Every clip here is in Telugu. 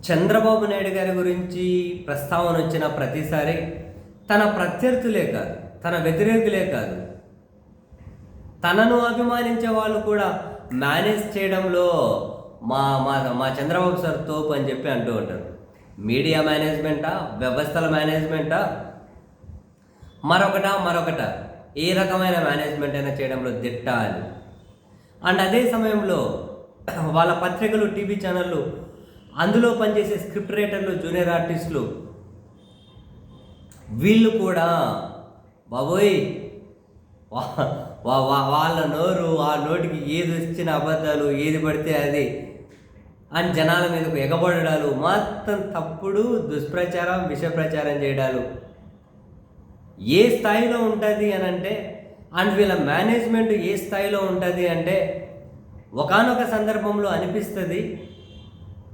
చంద్రబాబు నాయుడు గారి గురించి ప్రస్తావన వచ్చిన ప్రతిసారి తన ప్రత్యర్థులే కాదు, తన వ్యతిరేకులే కాదు, తనను అభిమానించే వాళ్ళు కూడా మేనేజ్ చేయడంలో మా మా మా చంద్రబాబు సార్ తోపు అని చెప్పి అంటూ ఉంటారు. మీడియా మేనేజ్మెంటా, వ్యవస్థల మేనేజ్మెంటా, మరొకట ఏ రకమైన మేనేజ్మెంట్ అయినా చేయడంలో దిట్ట అని. అండ్ అదే సమయంలో వాళ్ళ పత్రికలు, టీవీ ఛానళ్ళు, అందులో పనిచేసే స్క్రిప్ట్ రైటర్లు, జూనియర్ ఆర్టిస్టులు, వీళ్ళు కూడా బాబోయ్ వాళ్ళ నోరు, ఆ నోటికి ఏది వచ్చిన అబద్ధాలు, ఏది పడితే అది అని జనాల మీదకు ఎగబడడాలు, మొత్తం తప్పుడు దుష్ప్రచారం, విష ప్రచారం చేయడాలు ఏ స్థాయిలో ఉంటుంది అని అంటే, అండ్ వీళ్ళ మేనేజ్మెంట్ ఏ స్థాయిలో ఉంటుంది అంటే, ఒకానొక సందర్భంలో అనిపిస్తుంది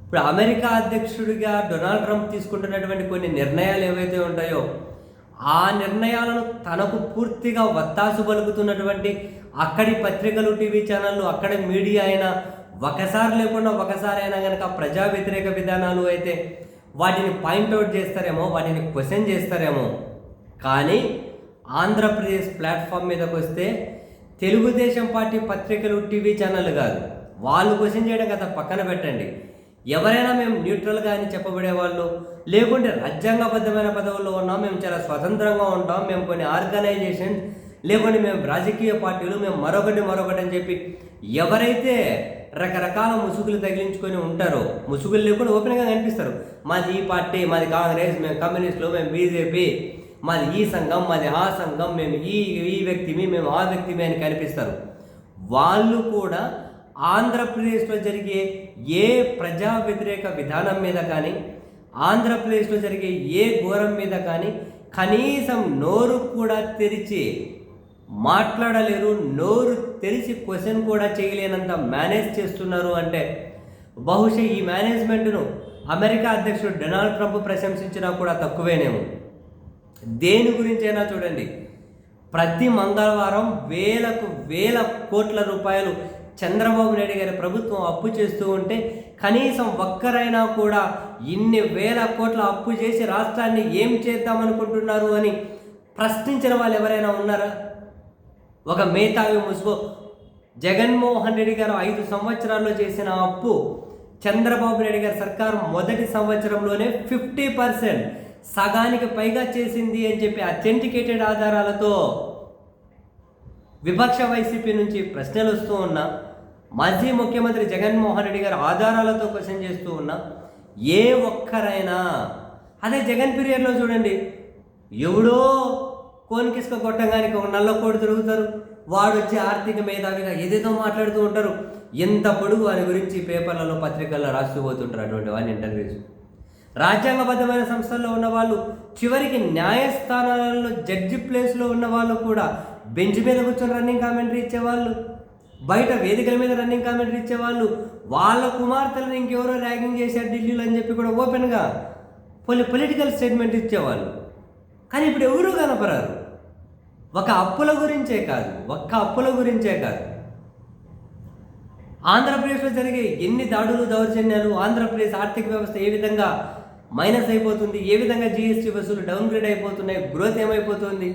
ఇప్పుడు అమెరికా అధ్యక్షుడిగా డొనాల్డ్ ట్రంప్ తీసుకుంటున్నటువంటి కొన్ని నిర్ణయాలు ఏవైతే ఉంటాయో ఆ నిర్ణయాలను తనకు పూర్తిగా వత్తాసు పలుకుతున్నటువంటి అక్కడి పత్రికలు, టీవీ ఛానళ్ళు, అక్కడి మీడియా అయినా ఒకసారి లేకుండా ఒకసారి అయినా కనుక ప్రజా వ్యతిరేక విధానాలు అయితే వాటిని పాయింట్అవుట్ చేస్తారేమో, వాటిని క్వశ్చన్ చేస్తారేమో. కానీ ఆంధ్రప్రదేశ్ ప్లాట్ఫామ్ మీదకి వస్తే తెలుగుదేశం పార్టీ పత్రికలు, టీవీ ఛానళ్ళు కాదు, వాళ్ళు క్వశ్చన్ చేయడం కదా పక్కన పెట్టండి, ఎవరైనా మేము న్యూట్రల్గా అని చెప్పబడే వాళ్ళు, లేకుంటే రాజ్యాంగబద్ధమైన పదవుల్లో ఉన్నాం, మేము చాలా స్వతంత్రంగా ఉంటాం, మేము కొన్ని ఆర్గనైజేషన్స్, లేకుంటే మేము రాజకీయ పార్టీలు, మేము మరొకటి అని చెప్పి ఎవరైతే రకరకాల ముసుగులు తగిలించుకొని ఉంటారో, ముసుగులు లేకుండా ఓపెన్గా కనిపిస్తారు, మాది ఈ పార్టీ, మాది కాంగ్రెస్, మేము కమ్యూనిస్టులు, మేము బీజేపీ, మాది ఈ సంఘం, మాది ఆ సంఘం, మేము ఈ వ్యక్తిమి, మేము ఆ వ్యక్తిమి అని కనిపిస్తారు. వాళ్ళు కూడా ఆంధ్రప్రదేశ్లో జరిగే ఏ ప్రజా వ్యతిరేక విధానం మీద కానీ, ఆంధ్రప్రదేశ్లో జరిగే ఏ ఘోరం మీద కానీ కనీసం నోరు కూడా తెరిచి మాట్లాడలేరు, నోరు తెరిచి క్వశ్చన్ కూడా చేయలేనంత మేనేజ్ చేస్తున్నారు. అంటే బహుశా ఈ మేనేజ్మెంట్ను అమెరికా అధ్యక్షుడు డొనాల్డ్ ట్రంప్ ప్రశంసించినా కూడా తక్కువేనేమో. దేని గురించైనా చూడండి, ప్రతి మంగళవారం వేల కోట్ల రూపాయలు చంద్రబాబు నాయుడు గారి ప్రభుత్వం అప్పు చేస్తూ ఉంటే కనీసం ఒక్కరైనా కూడా ఇన్ని వేల కోట్ల అప్పు చేసి రాష్ట్రాన్ని ఏం చేద్దామనుకుంటున్నారు అని ప్రశ్నించిన వాళ్ళు ఎవరైనా ఉన్నారా? ఒక మేధావి ముసుగు జగన్మోహన్ రెడ్డి గారు 5 సంవత్సరాల్లో చేసిన అప్పు చంద్రబాబు నాయుడు గారి సర్కారు మొదటి సంవత్సరంలోనే 50%, సగానికి పైగా చేసింది అని చెప్పి అథెంటికేటెడ్ ఆధారాలతో విపక్ష వైసీపీ నుంచి ప్రశ్నలు వస్తూ ఉన్నా, మాజీ ముఖ్యమంత్రి జగన్మోహన్ రెడ్డి గారు ఆధారాలతో క్వశ్చన్ చేస్తూ ఉన్నా, ఏ ఒక్కరైనా అదే జగన్ పీరియడ్లో చూడండి, ఎవడో కోనికిసుక కొట్టగానికి ఒక నల్ల కోడి తిరుగుతారు, వాడు వచ్చి ఆర్థిక మేధావిగా ఏదేదో మాట్లాడుతూ ఉంటారు, ఎంత పొడుగు వారి గురించి పేపర్లలో, పత్రికల్లో రాస్తూ పోతుంటారు అటువంటి వారిని ఇంటర్వ్యూస్. రాజ్యాంగబద్ధమైన సంస్థల్లో ఉన్న వాళ్ళు, చివరికి న్యాయస్థానాలలో జడ్జి ప్లేస్లో ఉన్న వాళ్ళు కూడా బెంచ్ మీద కూర్చొని రన్నింగ్ కామెంటరీ ఇచ్చేవాళ్ళు, బయట వేదికల మీద రన్నింగ్ కామెంటరీ ఇచ్చేవాళ్ళు, వాళ్ళ కుమార్తెలను ఇంకెవరో ర్యాగింగ్ చేశారు ఢిల్లీలో అని చెప్పి కూడా ఓపెన్గా పొలిటికల్ స్టేట్మెంట్ ఇచ్చేవాళ్ళు. కానీ ఇప్పుడు ఎవరూ కనపరారు. ఒక్క అప్పుల గురించే కాదు, ఆంధ్రప్రదేశ్లో జరిగే ఎన్ని దాడులు, దౌర్జన్యాలు, ఆంధ్రప్రదేశ్ ఆర్థిక వ్యవస్థ ఏ విధంగా మైనస్ అయిపోతుంది, ఏ విధంగా జీఎస్టీ వసూలు డౌన్గ్రేడ్ అయిపోతున్నాయి, గ్రోత్ ఏమైపోతుంది,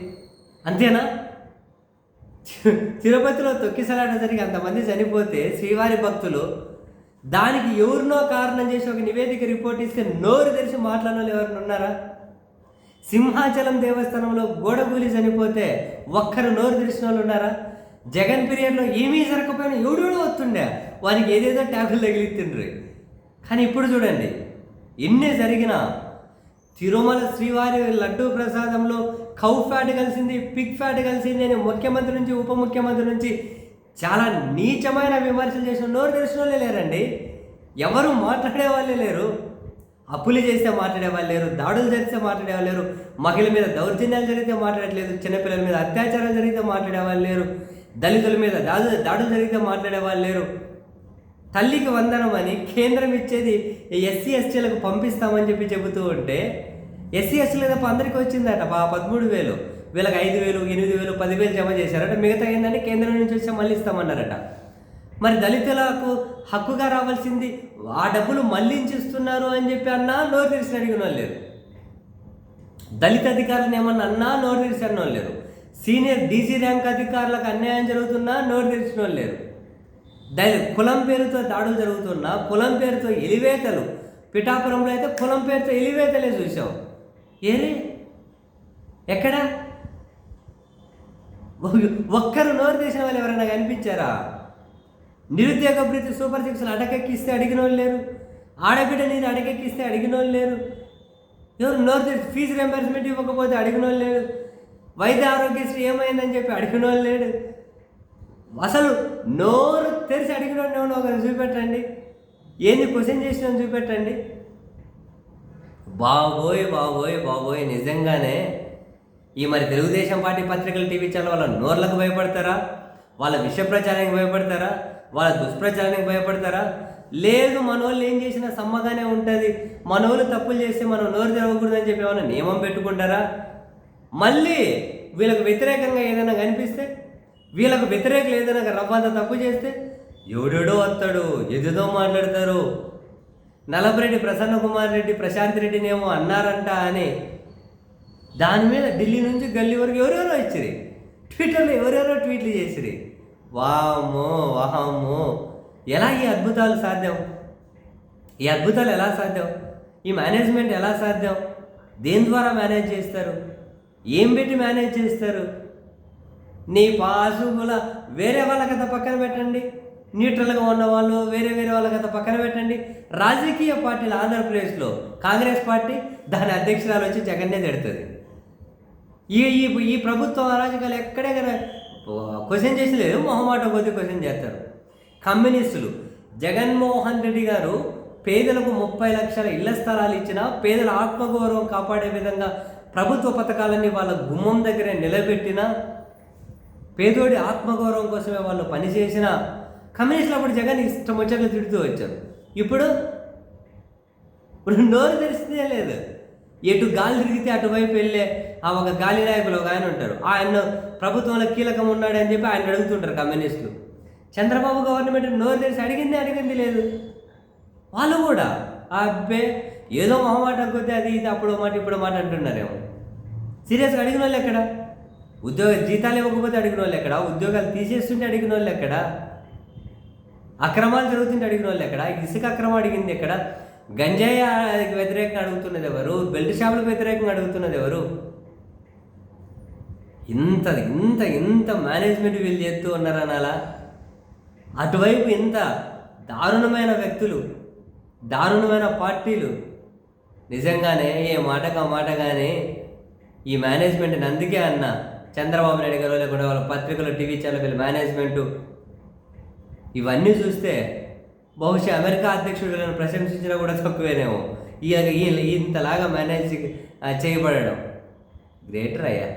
అంతేనా? తిరుపతిలో తొక్కిసలాట జరిగి అంతమంది చనిపోతే శ్రీవారి భక్తులు దానికి ఎవరినో కారణం చేసి ఒక నివేదిక రిపోర్ట్ ఇస్తే నోరు తెరిచి మాట్లాడాలి ఎవరిని ఉన్నారా? సింహాచలం దేవస్థానంలో గోడగూలి చనిపోతే ఒక్కరు నోరు తెరిచిన వాళ్ళు ఉన్నారా? జగన్ పీరియడ్లో ఏమీ జరగకపోయినా ఎవడో వస్తుండే, వారికి ఏదేదో ట్యాబ్లు తగిలిస్తుండ్రు. కానీ ఇప్పుడు చూడండి, ఎన్ని జరిగినా తిరుమల శ్రీవారి లడ్డూ ప్రసాదంలో కౌ ఫ్యాట్ కలిసింది, పిగ్ ఫ్యాట్ కలిసింది అని ముఖ్యమంత్రి నుంచి, ఉప ముఖ్యమంత్రి నుంచి చాలా నీచమైన విమర్శలు చేసిన నోరు తెలిసిన వాళ్ళే లేరండి. ఎవరు మాట్లాడే వాళ్ళే లేరు. అప్పులు చేస్తే మాట్లాడే వాళ్ళు లేరు, దాడులు జరిగితే మాట్లాడే వాళ్ళు లేరు, మహిళల మీద దౌర్జన్యాలు జరిగితే మాట్లాడట్లేదు, చిన్నపిల్లల మీద అత్యాచారం జరిగితే మాట్లాడే వాళ్ళు లేరు, దళితుల మీద దాడులు జరిగితే మాట్లాడే వాళ్ళు లేరు. తల్లికి వందనం అని కేంద్రం ఇచ్చేది ఎస్సీ ఎస్టీలకు పంపిస్తామని చెప్పి చెబుతూ ఉంటే, ఎస్సీ ఎస్టీలు తప్ప అందరికీ వచ్చిందట 13,000, వీళ్ళకి 5,000, 8,000, 10,000 జమ చేశారట. మిగతా ఏంటంటే కేంద్రం నుంచి వచ్చి మళ్ళీ ఇస్తామన్నారట. మరి దళితులకు హక్కుగా రావాల్సింది ఆ డబ్బులు మళ్ళించిస్తున్నారు అని చెప్పి అన్నా నోరు తెరిచి అడిగిన వాళ్ళు లేరు. దళిత అధికారులను ఏమన్నా అన్నా నోరు తెరిచి అన్న వాళ్ళు లేరు. సీనియర్ డీసీ ర్యాంక్ అధికారులకు అన్యాయం జరుగుతున్నా నోరు తెరిచిన వాళ్ళు లేరు. కులం పేరుతో దాడులు జరుగుతున్నా, కులం పేరుతో ఎలివేతలు, పిఠాపురంలో అయితే కులం పేరుతో ఎలివేతలే చూసాం. ఏరే ఎక్కడ ఒక్కరు నోరు తెరిచిన వాళ్ళు ఎవరైనా కనిపించారా? నిరుద్యోగ భృతి సూపర్ సిక్స్లు అటకెక్కిస్తే అడిగిన వాళ్ళు లేరు. ఆడబిడ్డ నీరు అటకెక్కిస్తే అడిగిన వాళ్ళు లేరు. ఎవరు నోరు తెరిచి ఫీజు రియంబర్స్మెంట్ ఇవ్వకపోతే అడిగిన వాళ్ళు లేరు. వైద్య ఆరోగ్యశ్రీ ఏమైందని చెప్పి అడిగిన వాళ్ళు లేడు. అసలు నోరు తెరిచి అడిగిన వాళ్ళు ఒకరు చూపెట్టండి, ఏంది క్వశ్చన్ చేసిన చూపెట్టండి. బాబోయ్ బాబోయ్ బాబోయ్, నిజంగానే ఈ మరి తెలుగుదేశం పార్టీ పత్రికలు, టీవీ ఛానల్ వాళ్ళ నోర్లకు భయపడతారా? వాళ్ళ విష ప్రచారానికి భయపడతారా? వాళ్ళ దుష్ప్రచారానికి భయపడతారా? లేదు, మనోళ్ళు ఏం చేసినా సమ్మగానే ఉంటుంది, మనోళ్ళు తప్పులు చేస్తే మనం నోరు తెరవకూడదని చెప్పి ఏమైనా నియమం పెట్టుకుంటారా? మళ్ళీ వీళ్ళకు వ్యతిరేకంగా ఏదైనా కనిపిస్తే, వీళ్ళకు వ్యతిరేకులు ఏదైనా రవ్వంత తప్పు చేస్తే ఎవడెడో వస్తాడు, ఎదుదో మాట్లాడతారు. నలపరెడ్డి ప్రసన్న కుమార్ రెడ్డి ప్రశాంత్ రెడ్డిని ఏమో అన్నారంట అని దాని మీద ఢిల్లీ నుంచి గల్లీ వరకు ఎవరెవరో ఇచ్చిరి, ట్విట్టర్లో ఎవరెవరో ట్వీట్లు చేసిరి. వామ్మో వాహమ్మో, ఎలా ఈ అద్భుతాలు సాధ్యం? ఈ అద్భుతాలు ఎలా సాధ్యం? ఈ మేనేజ్మెంట్ ఎలా సాధ్యం? దేని ద్వారా మేనేజ్ చేస్తారు? ఏం పెట్టి మేనేజ్ చేస్తారు? నీ పాసుల వేరే వాళ్ళ కథ పక్కన పెట్టండి, న్యూట్రల్గా ఉన్న వాళ్ళు వేరే వాళ్ళ కథ పక్కన పెట్టండి. రాజకీయ పార్టీలు ఆంధ్రప్రదేశ్లో కాంగ్రెస్ పార్టీ దాని అధ్యక్షురాలు వచ్చి జగన్నే తిడుతుంది. ఈ ఈ ప్రభుత్వం అరాజకాలు ఎక్కడెక్కడ క్వశ్చన్ చేసి లేదు, మొహమాటం కొద్ది క్వశ్చన్ చేస్తారు. కమ్యూనిస్టులు జగన్మోహన్ రెడ్డి గారు పేదలకు 30 లక్షల ఇళ్ల స్థలాలు ఇచ్చినా, పేదల ఆత్మగౌరవం కాపాడే విధంగా ప్రభుత్వ పథకాలన్నీ వాళ్ళ గుమ్మం దగ్గరే నిలబెట్టిన, పేదోడి ఆత్మగౌరవం కోసమే వాళ్ళు పనిచేసిన కమ్యూనిస్టులు అప్పుడు జగన్ ఇష్టం వచ్చేట్లు తిడుతూ వచ్చారు. ఇప్పుడు నోరు తెరిస్తే లేదు, ఎటు గాలి తిరిగితే అటువైపు వెళ్ళే ఆ ఒక గాలి నాయకులు ఒక ఆయన ఉంటారు, ఆయన ప్రభుత్వంలో కీలకం ఉన్నాడని చెప్పి ఆయన అడుగుతుంటారు కమ్యూనిస్టులు. చంద్రబాబు గవర్నమెంట్ నోరు తెరిచి అడిగింది లేదు. వాళ్ళు కూడా అబ్బే ఏదో మొహమాటం కొద్ది అది ఇది అప్పుడు మాట ఇప్పుడు మాట అంటున్నారేమో. సీరియస్గా అడిగిన వాళ్ళు ఎక్కడ? ఉద్యోగ జీతాలు ఇవ్వకపోతే అడిగిన వాళ్ళు ఎక్కడ? ఉద్యోగాలు తీసేస్తుంటే అడిగిన వాళ్ళు ఎక్కడ? అక్రమాలు జరుగుతుంటే అడిగిన వాళ్ళు ఎక్కడ? ఇసుక అక్రమం అడిగింది ఎక్కడ? గంజాయి వ్యతిరేకంగా అడుగుతున్నది ఎవరు? బెల్ట్ షాపులకు వ్యతిరేకంగా అడుగుతున్నది ఎవరు? ఇంత ఇంత ఇంత మేనేజ్మెంట్ వీళ్ళు చేస్తూ ఉన్నారనాలా? అటువైపు ఇంత దారుణమైన వ్యక్తులు, దారుణమైన పార్టీలు. నిజంగానే ఏ మాటగా మాటగానే ఈ మేనేజ్మెంట్ని అందుకే అన్న చంద్రబాబు నాయుడు గారు లేకుండా వాళ్ళ పత్రికలు, టీవీ ఛానల్ వీళ్ళ మేనేజ్మెంటు ఇవన్నీ చూస్తే బహుశా అమెరికా అధ్యక్షుడులను ప్రశంసించినా కూడా తక్కువేనేమో. ఇంతలాగా మేనేజ్ చేయబడడం గ్రేటర్ అయ్యా.